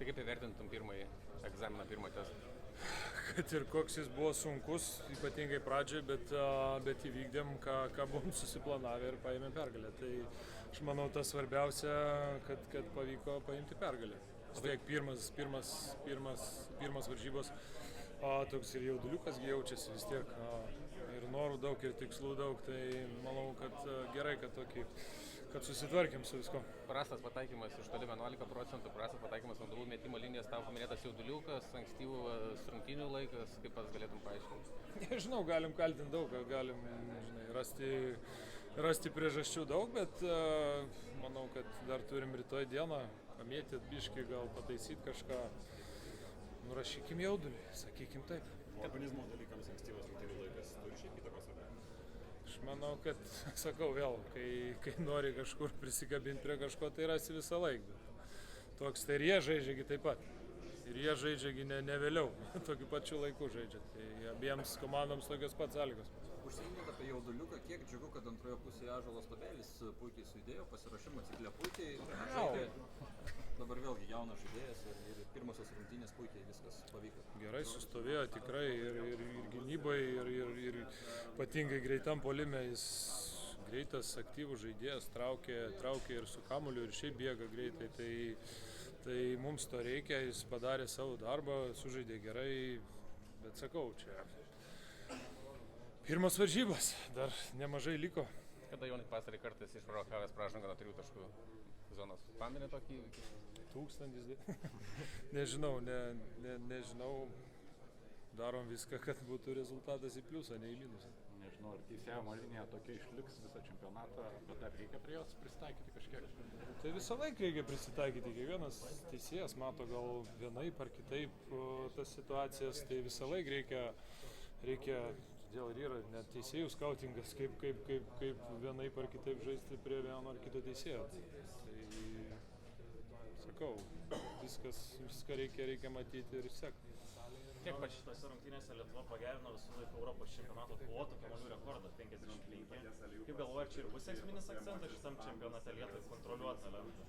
kaip įvertintum pirmąjį egzaminą, pirmą testą? Kad ir koks jis buvo sunkus, ypatingai pradžioj, bet įvykdėm, ką buvom susiplanavę ir paėmėm pergalę. Tai aš manau, tas svarbiausia, kad pavyko paimti pergalę. Vis tiek pirmas varžybos, toks ir jauduliukas jaučiasi vis tiek. Ir norų daug, ir tikslų daug, tai manau, kad gerai, kad susitvarkėm su visko. Prastas pataikymas iš toli 11%, prastas pataikymas nuo baudų metimo linijos, tavo paminėtas jauduliukas, ankstyvų rungtynių laikas, kaip pats galėtum paaiškinti? Nežinau, galim kaltinti daug, galim rasti priežasčių daug, bet manau, kad dar turim rytoj dieną pamėtyti biškį, gal pataisyti kažką. Nurašykim jaudulį, sakykim taip. Organizmo dalykams ankstyvas rungtynių laikas turi šiaip įtakos, ar ne? Aš manau, kad, sakau vėl, kai nori kažkur prisikabinti prie kažko, tai rasi visą laiką. Toks tai ir jie žaidžiagi taip pat. Ir jie žaidžiagi ne vėliau, tokiu pačiu laiku žaidžia. Tai abiems komandoms tokios pats sąlygos. Užsiminėte apie jauduliuką, kiek džiugu, kad antroje pusėje Ąžuolo Stobelis puikiai sudėjo, pasiruošimo ciklę puikiai žaidė. Dabar vėlgi jaunas žaidėjas ir pirmosios rungtynės puikiai viskas pavyko. Gerai sustovėjo tikrai ir gynybai, ir ypatingai greitam puolime. Jis greitas, aktyvus žaidėjas, traukia ir su kamuoliu, ir šiaip bėga greitai. Tai mums to reikia, jis padarė savo darbą, sužaidė gerai, bet sakau, čia pirmas varžybos, dar nemažai liko. Kada Jonik pastarį kartais išprovokavęs pražangą nuo 3 taškų zonos? Pamenė tokį įvykį? 1000. Nežinau, nežinau. Darom viską, kad būtų rezultatas į pliusą, ne į minusą. Nežinau, ar teisėjimo linija tokia išliks visą čempionatą, bet dar reikia prie jos prisitaikyti kažkiek. Tai visą laiką reikia prisitaikyti. Kiekvienas teisėjas mato gal vienaip ar kitaip tas situacijas, tai visą laiką reikia todėl ir yra net teisėjų skautingas, kaip vienaip ar kitaip žaisti prie vieno ar kito teisėjo. Tai sakau, viską reikia matyti ir sekti. Kiek šitose rungtynėse Lietuva pagerino visų laikų Europos čempionato kovotų kamuolių rekordą 55. Kaip galvoju, ar čia ir bus esminis akcentas šitam čempionate Lietuvai kontroliuoti lentą?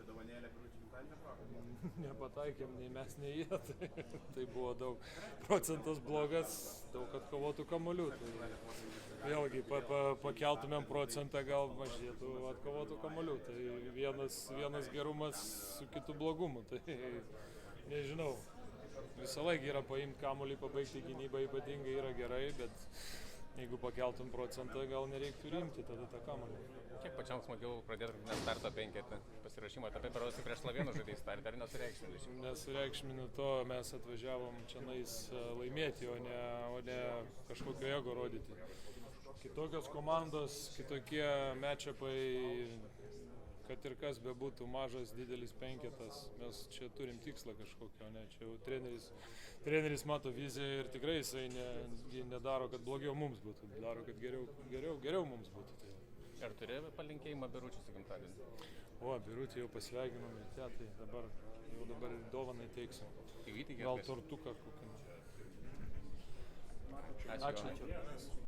Nepataikėm nei mes, nei jie. Tai buvo daug procentas blogas, daug atkovotų kamuolių. Tai vėlgi pakeltumėm procentą, gal mažėtų atkovotų kamuolių. Tai vienas gerumas su kitu blogumu. Tai nežinau. Visą laiką yra paimti kamuolį, pabaigti gynybą ypatingai yra gerai, bet jeigu pakeltum procentą, gal nereiktų rimti tada tą kamuolį. Kiek pačiam smagiau pradėti starto penketą pasirašymo etape, parodosi prieš Slovėnų žaidėjus startą, ar nesureikšmini? Nesureikšminu to, mes atvažiavom čionais laimėti, o ne kažkokio ego rodyti. Kitokios komandos, kitokie matchupai. Kad ir kas bebūtų, mažas, didelis penketas, mes čia turim tikslą kažkokio, ne, čia jau treneris mato viziją ir tikrai jisai nedaro, kad blogiau mums būtų, daro, kad geriau mums būtų. Tai. Ar turi palinkėjimą Biručiui su gimtadieniu? Birutį jau pasveikinom ir tai dabar ir dovanai teiksim. Gal tortuką kokį. Ačiū.